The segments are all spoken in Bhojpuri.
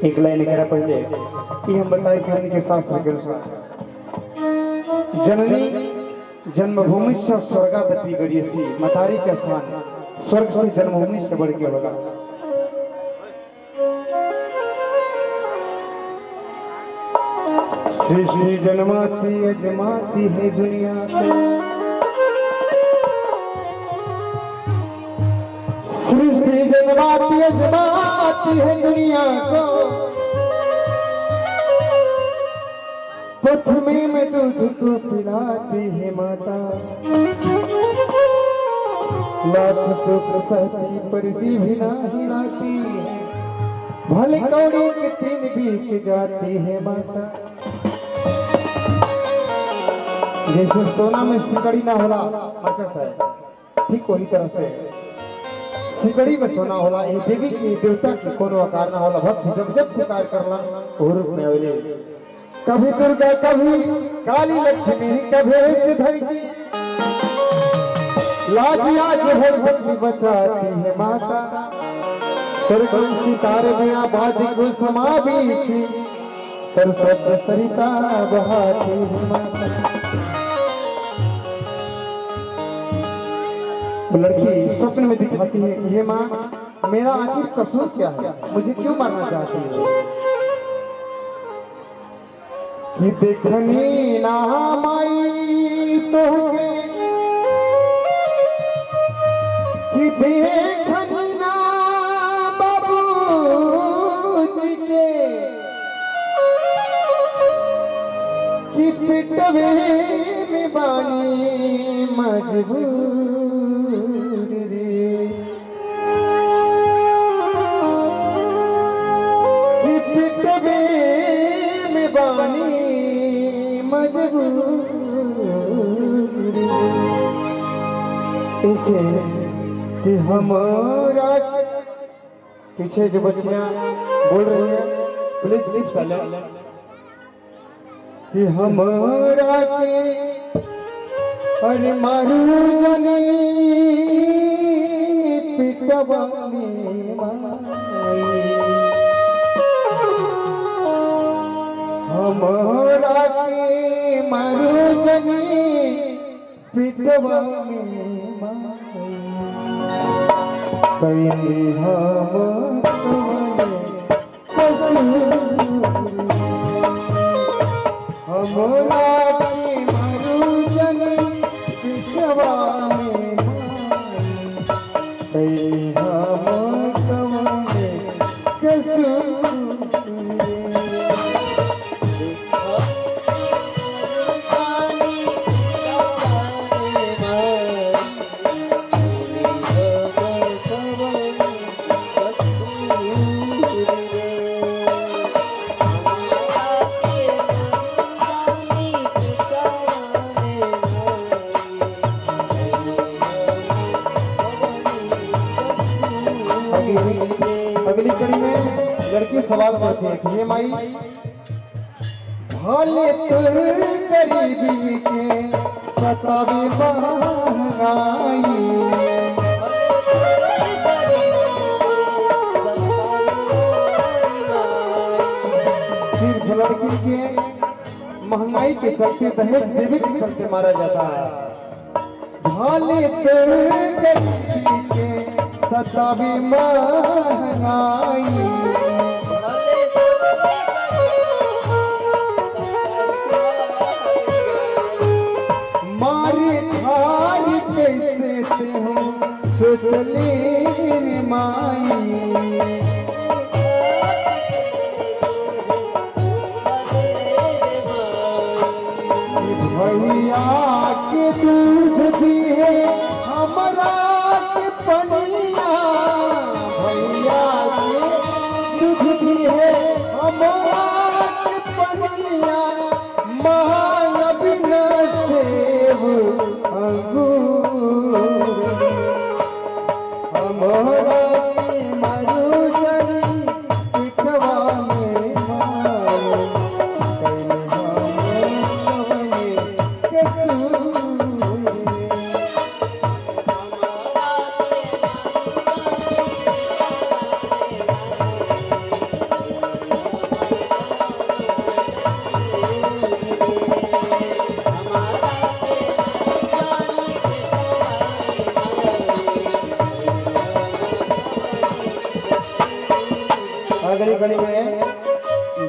एक लाइन कह पहले कि हम बताए कि के शास्त्र के अनुसार जननी जन्मभूमि से स्वर्गादपि गरियसी, मतारी का स्थान स्वर्ग से जन्मभूमि से बढ़ के होगा। सृष्टि जन्माती अजमाती है दुनिया को, सृष्टि जन्माती अजमाती है दुनिया को, पथमे में दूध को पिलाती है माता, लाख स्तोत्र सहती पर जीभ ना हिलाती है, भले कौड़ी के तीन बीच जाती है माता। जैसे सोना में सिकड़ी ना होला मास्टर साहब, ठीक वही तरह से सिकड़ी में सोना होला। ये देवी की देवता की कोनो आकार ना होला। भक्त जब जब पुकार करला वो रूप में आवेले, कभी दुर्गा कभी काली लक्ष्मी कभी सिद्धि की, लाज लाज भक्ति बचाती है माता, स्वर्ग सितारे बिना बादी को समाबीती, सरस्वती सरिता बहाती है माता। लड़की स्वप्न में दिखाती है कि हे माँ, मेरा आखिर कसूर क्या है, मुझे क्यों मारना चाहती है? कि देखनी ना माई तोहके, कि देखनी ना बाबूजी के, कि पिटवे में बानी मजबूर रे, कि पिटवे में बानी मजबूर रे। ऐसे कि हमारा पीछे जो बच्चियां बोल रही हैं प्लीज कीप साइलेंट, कि हमारा के अरे मारू जनी पिटवा में माई, हमारा के मारू जनी पिटवा में माई, कई हम हमारा के मारू जनी पिटवा में माई, कई हम कवने कसूर। अगली कड़ी में लड़की सवाल करती है कि हे माई, भले तुर गरीबी के सतावे महंगाई, सिर्फ लड़की के महंगाई के चलते, दहेज देवी के चलते मारा जाता है। भले तुर गरीबी के सतावे महंगाई, मारे थारी कैसे ते हो सोचले माई, भैया के दूध दिए हमारा के पनिया, भैया के दूध दिए हमारा के पनिया, मान बिना सेब अंगूर, हमारा के मारू जनी पिटवा में माई, कई अगली कड़ी में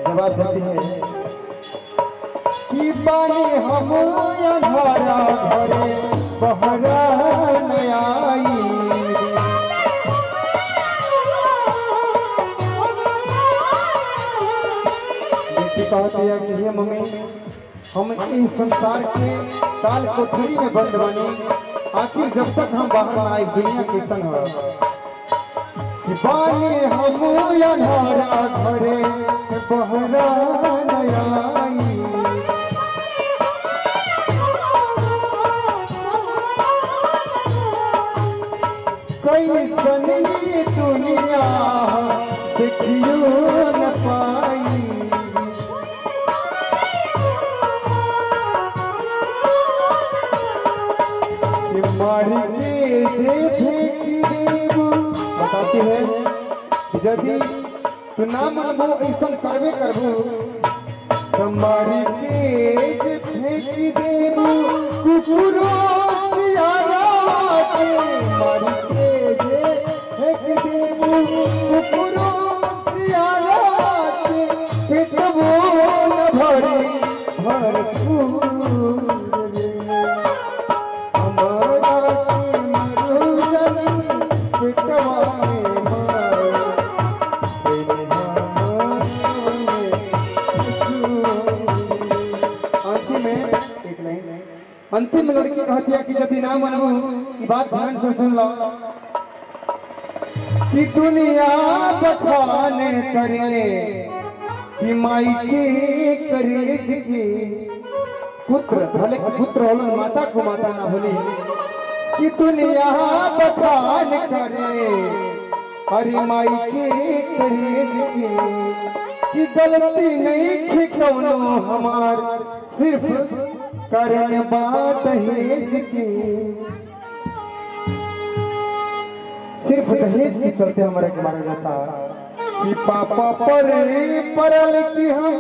जवाब देती है कि पानी हम अन्हारा घरे बहरा न आई। बेटी कहती है कि हे मम्मी हम इस संसार के काल कोठरी में बंद बनी, आखिर जब तक हम बाहर न आए दुनिया के संग कि बानी हम अन्हारा घरे बहरा न आई। कैसन ये दुनिया देखियो न पाई। मारी के जे फेंकी देबू बताती है यदि तू ना मानबो ऐसा करबे करबू तो मारी के जे फेंकी देबू कुकुरो सियारा के। मारी के जे फेंकी देबू कुकुरो सियारा के पेटबो न भरी भरपूर। अंतिम लड़की कहती है कि यदि ना मानबू की बात ध्यान से सुन लो कि दुनिया बखान करे कि माई के करेज के पुत्र भले पुत्र होलन माता को माता ना भूली कि दुनिया बखान करे अरे माई के करेज के कि गलती नहीं थी कौनो हमार सिर्फ करन बात दहेज की। सिर्फ दहेज के चलते हमारे को मारा जाता कि पापा पर पड़ल कि हम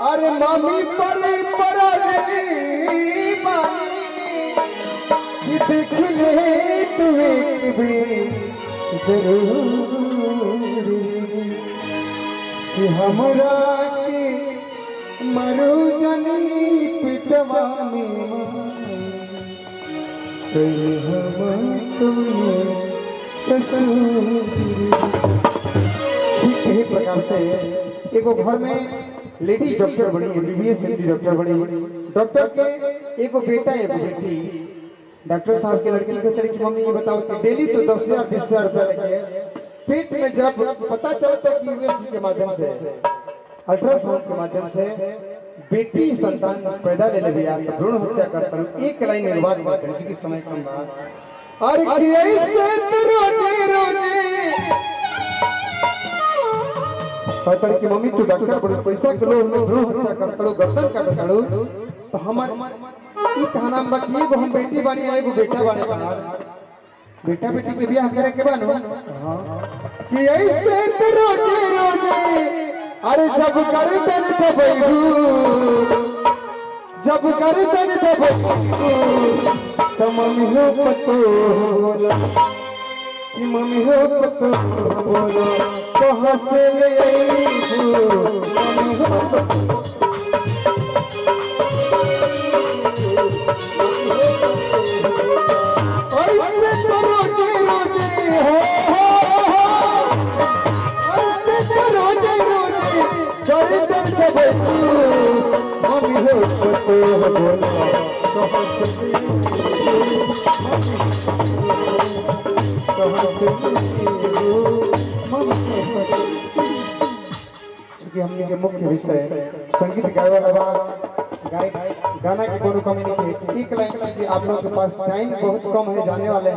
अरे मामी पर पड़ल कि देख ले तुम्हें भी जरूर कि हमरा के मरु जनी पिटवा में हम तुम्हें ठीक यही प्रकार से एगो घर में लेडी डॉक्टर बनी, एमबीबीएस डॉक्टर बनी। डॉक्टर के एगो बेटा एगो बेटी। डॉक्टर साहब की लड़की कहते हैं कि मम्मी ये बताओ कि डेली तो 10,000 20,000 रुपया लगे पेट में जब पता चलता कि यूएसजी के माध्यम से अल्ट्रासाउंड के माध्यम से बेटी संतान पैदा ले ले भैया तो भ्रूण हत्या करता हूँ। एक लाइन में बात बात है जिसकी समय कम बात और रोजे रोजे कहता कि मम्मी तू डॉक्टर बड़ी पैसा किलो भ्रूण हत्या करता हूँ गर्दन काटता हूँ तो हमार ई कहना बाकी एगो हम बेटी बानी एगो बेटा बानी बना बेटा बेटी के ब्याह करे के बानो कि ऐसे रोजे रोजे अरे जब गर्दन दबैबू जब गर्दन दबैबू तो मम्मी हो पतो बोला कि मम्मी हो पतो बोला तो हंसे ले आईबू मम्मी हो पतो क्योंकि हमने के मुख्य विषय संगीत गावे वाला गाना की कोनो कमी नहीं है। एक लाइन में आप लोगों के पास टाइम बहुत कम है, जाने वाले